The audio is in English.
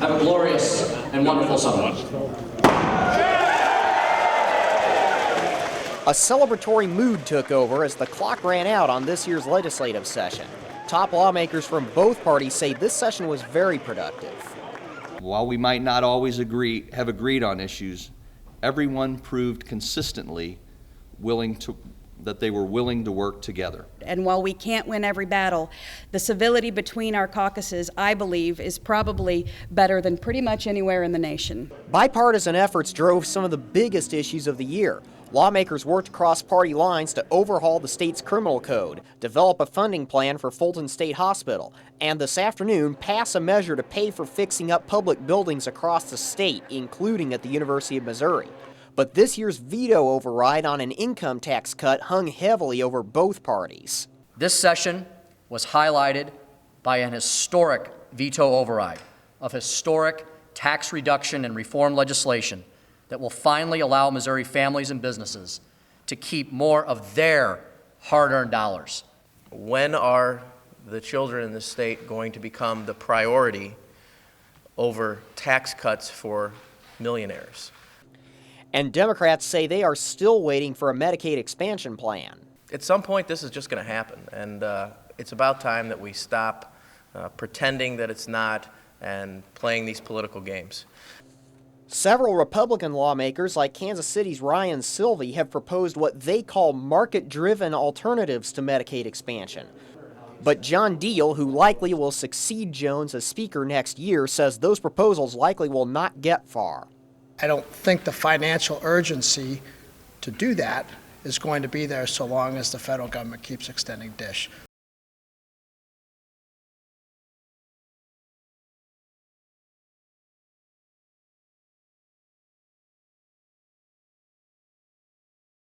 Have a glorious and wonderful summer. A celebratory mood took over as the clock ran out on this year's legislative session. Top lawmakers from both parties say this session was very productive. While we might not always have agreed on issues, everyone proved consistently that they were willing to work together. And while we can't win every battle, the civility between our caucuses, I believe, is probably better than pretty much anywhere in the nation. Bipartisan efforts drove some of the biggest issues of the year. Lawmakers worked across party lines to overhaul the state's criminal code, develop a funding plan for Fulton State Hospital, and this afternoon pass a measure to pay for fixing up public buildings across the state, including at the University of Missouri. But this year's veto override on an income tax cut hung heavily over both parties. This session was highlighted by an historic veto override of historic tax reduction and reform legislation that will finally allow Missouri families and businesses to keep more of their hard-earned dollars. When are the children in this state going to become the priority over tax cuts for millionaires? And Democrats say they are still waiting for a Medicaid expansion plan. At some point, this is just going to happen, and it's about time that we stop pretending that it's not and playing these political games. Several Republican lawmakers, like Kansas City's Ryan Silvey, have proposed what they call market-driven alternatives to Medicaid expansion. But John Deal, who likely will succeed Jones as Speaker next year, says those proposals likely will not get far. I don't think the financial urgency to do that is going to be there so long as the federal government keeps extending DISH.